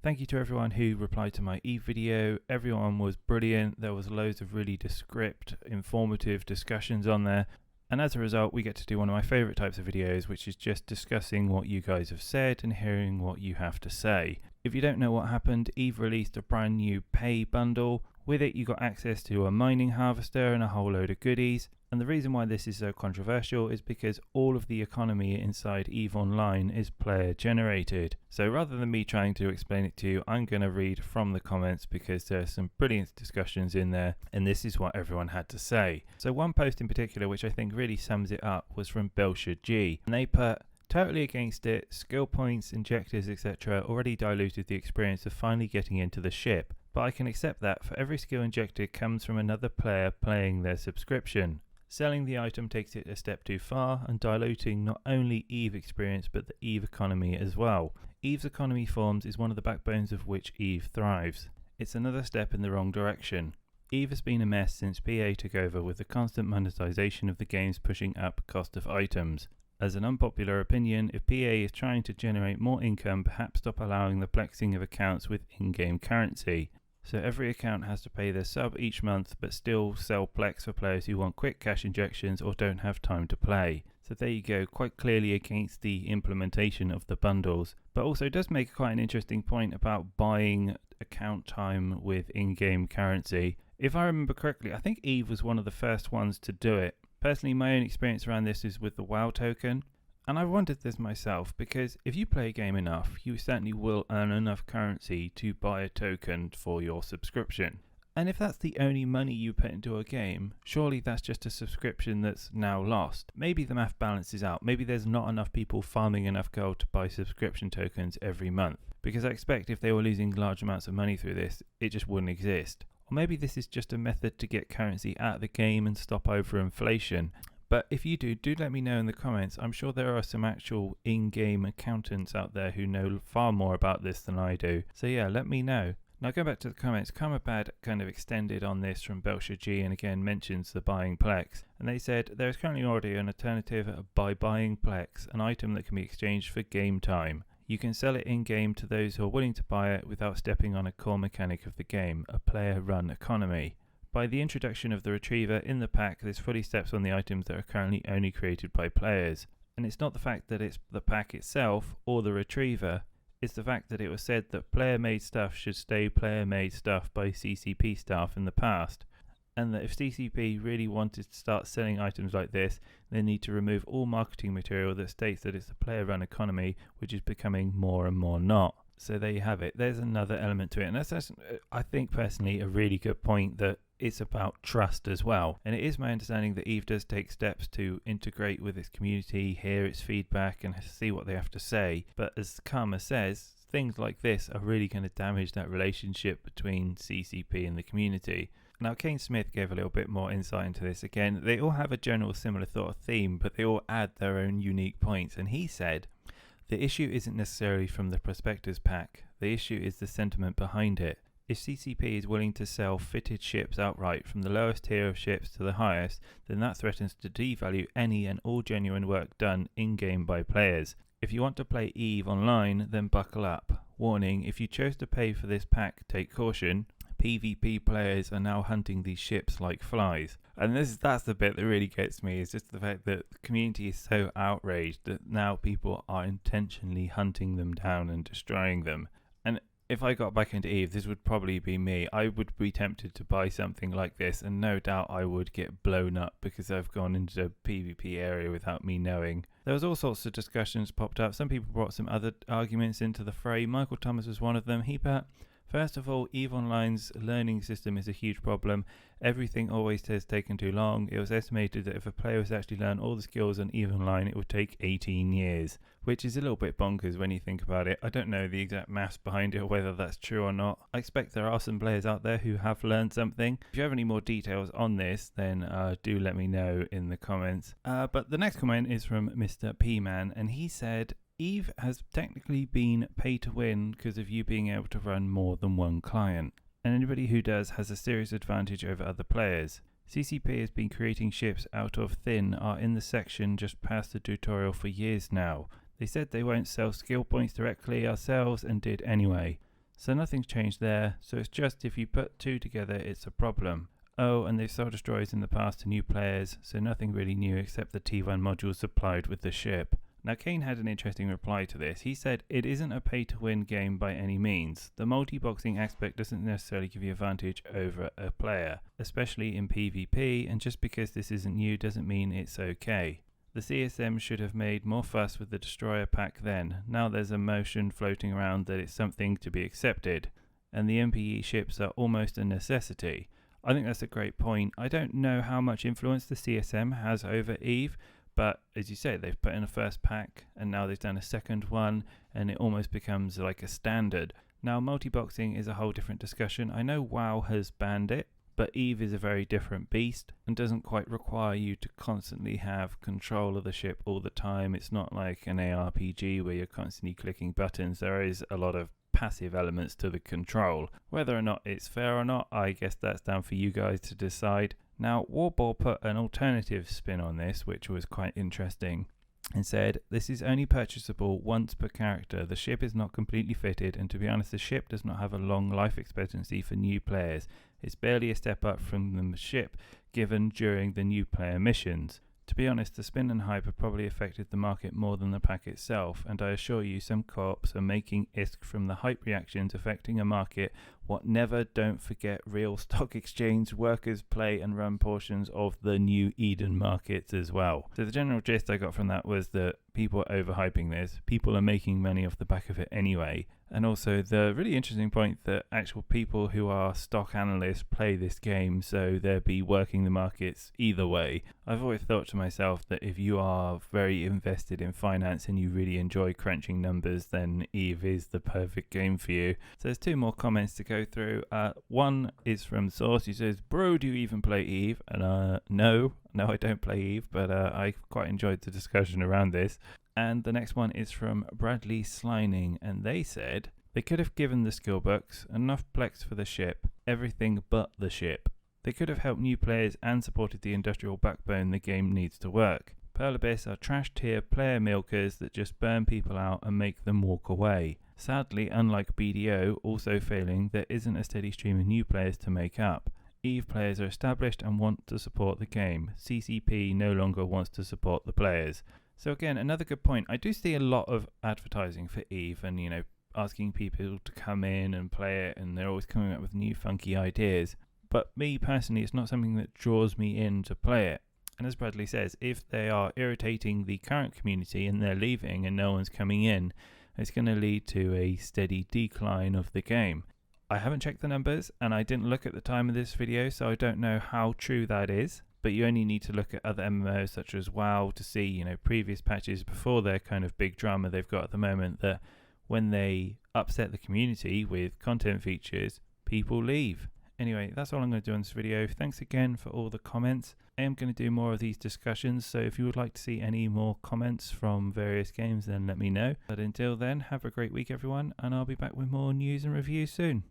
Thank you to everyone who replied to my Eve video. Everyone was brilliant. There was loads of really descriptive, informative discussions on there. And as a result, we get to do one of my favorite types of videos, which is just discussing what you guys have said and hearing what you have to say. If you don't know what happened, Eve released a brand new pay bundle. With it, you got access to a mining harvester and a whole load of goodies. And the reason why this is so controversial is because all of the economy inside EVE Online is player generated. So rather than me trying to explain it to you, I'm going to read from the comments because there's some brilliant discussions in there, and this is what everyone had to say. So one post in particular, which I think really sums it up, was from Belcher G. And they put, "Totally against it, skill points, injectors, etc. already diluted the experience of finally getting into the ship. But I can accept that for every skill injector comes from another player playing their subscription. Selling the item takes it a step too far and diluting not only EVE experience but the EVE economy as well. EVE's economy forms is one of the backbones of which EVE thrives. It's another step in the wrong direction. EVE has been a mess since PA took over, with the constant monetization of the games pushing up cost of items. As an unpopular opinion, if PA is trying to generate more income, perhaps stop allowing the plexing of accounts with in-game currency. So every account has to pay their sub each month, but still sell Plex for players who want quick cash injections or don't have time to play." So there you go, quite clearly against the implementation of the bundles, but also does make quite an interesting point about buying account time with in-game currency. If I remember correctly, I think EVE was one of the first ones to do it. Personally, my own experience around this is with the WoW token. And I wondered this myself, because if you play a game enough, you certainly will earn enough currency to buy a token for your subscription. And if that's the only money you put into a game, surely that's just a subscription that's now lost. Maybe the math balances out. Maybe there's not enough people farming enough gold to buy subscription tokens every month. Because I expect if they were losing large amounts of money through this, it just wouldn't exist. Or maybe this is just a method to get currency out of the game and stop overinflation. But if you do let me know in the comments. I'm sure there are some actual in-game accountants out there who know far more about this than I do. So yeah, let me know. Now going back to the comments, Kamabad kind of extended on this from Belcher G and again mentions the buying Plex. And they said, "There is currently already an alternative by buying Plex, an item that can be exchanged for game time. You can sell it in-game to those who are willing to buy it without stepping on a core mechanic of the game, a player-run economy. By the introduction of the retriever in the pack, this fully steps on the items that are currently only created by players. And it's not the fact that it's the pack itself or the retriever, it's the fact that it was said that player-made stuff should stay player-made stuff by CCP staff in the past. And that if CCP really wanted to start selling items like this, they need to remove all marketing material that states that it's a player-run economy, which is becoming more and more not." So there you have it. There's another element to it. And that's I think personally, a really good point, that it's about trust as well. And it is my understanding that EVE does take steps to integrate with its community, hear its feedback and see what they have to say. But as Karma says, things like this are really going to damage that relationship between CCP and the community. Now, Kane Smith gave a little bit more insight into this. Again, they all have a general similar sort of theme, but they all add their own unique points. And he said, "The issue isn't necessarily from the prospectors pack. The issue is the sentiment behind it. If CCP is willing to sell fitted ships outright from the lowest tier of ships to the highest, then that threatens to devalue any and all genuine work done in-game by players. If you want to play EVE Online, then buckle up. Warning, if you chose to pay for this pack, take caution. PvP players are now hunting these ships like flies." And that's the bit that really gets me, is just the fact that the community is so outraged that now people are intentionally hunting them down and destroying them. And if I got back into EVE, this would probably be me. I would be tempted to buy something like this, and no doubt I would get blown up because I've gone into the PvP area without me knowing. There was all sorts of discussions popped up. Some people brought some other arguments into the fray. Michael Thomas was one of them. He put, "First of all, EVE Online's learning system is a huge problem. Everything always has taken too long. It was estimated that if a player was to actually learn all the skills on EVE Online, it would take 18 years, which is a little bit bonkers when you think about it. I don't know the exact maths behind it or whether that's true or not. I expect there are some players out there who have learned something. If you have any more details on this, then do let me know in the comments. But the next comment is from Mr. P-Man, and he said, "EVE has technically been pay to win because of you being able to run more than one client. And anybody who does has a serious advantage over other players. CCP has been creating ships out of thin, are in the section just past the tutorial for years now. They said they won't sell skill points directly ourselves and did anyway. So nothing's changed there, so it's just if you put two together it's a problem. Oh, and they've sold destroyers in the past to new players, so nothing really new except the T1 modules supplied with the ship. Now Kane had an interesting reply to this. He said, it isn't a pay-to-win game by any means. The multi-boxing aspect doesn't necessarily give you advantage over a player, especially in PvP, and just because this isn't new doesn't mean it's okay. The CSM should have made more fuss with the destroyer pack then. Now there's a motion floating around that it's something to be accepted, and the MPE ships are almost a necessity. I think that's a great point. I don't know how much influence the CSM has over EVE, but as you say, they've put in a first pack and now they've done a second one, and it almost becomes like a standard. Now multi-boxing is a whole different discussion. I know WoW has banned it, but EVE is a very different beast and doesn't quite require you to constantly have control of the ship all the time. It's not like an ARPG where you're constantly clicking buttons. There is a lot of passive elements to the control. Whether or not it's fair or not, I guess that's down for you guys to decide. Now, Warball put an alternative spin on this, which was quite interesting, and said, this is only purchasable once per character. The ship is not completely fitted, and to be honest, the ship does not have a long life expectancy for new players. It's barely a step up from the ship given during the new player missions. To be honest, the spin and hype have probably affected the market more than the pack itself, and I assure you some co-ops are making ISK from the hype reactions affecting a market what never, don't forget, real stock exchange workers play and run portions of the new Eden markets as well. So the general gist I got from that was that people are overhyping this, people are making money off the back of it anyway, and also the really interesting point that actual people who are stock analysts play this game, so they'll be working the markets either way. I've always thought to myself that if you are very invested in finance and you really enjoy crunching numbers, then EVE is the perfect game for you. So there's two more comments to go through. One is from Source, who says, bro, do you even play EVE? And no, I don't play EVE, but I quite enjoyed the discussion around this. And the next one is from Bradley Slining, and they said, they could have given the skill books enough plex for the ship, everything but the ship. They could have helped new players and supported the industrial backbone the game needs to work. Pearl Abyss are trash tier player milkers that just burn people out and make them walk away. Sadly, unlike BDO also failing, there isn't a steady stream of new players to make up. EVE players are established and want to support the game. CCP no longer wants to support the players. So again, another good point. I do see a lot of advertising for EVE and, asking people to come in and play it, and they're always coming up with new funky ideas. But me personally, it's not something that draws me in to play it. And as Bradley says, if they are irritating the current community and they're leaving and no one's coming in, it's going to lead to a steady decline of the game. I haven't checked the numbers and I didn't look at the time of this video, so I don't know how true that is. But you only need to look at other MMOs such as WoW to see, previous patches before their kind of big drama they've got at the moment, that when they upset the community with content features, people leave. Anyway, that's all I'm going to do on this video. Thanks again for all the comments. I am going to do more of these discussions, so if you would like to see any more comments from various games, then let me know. But until then, have a great week everyone, and I'll be back with more news and reviews soon.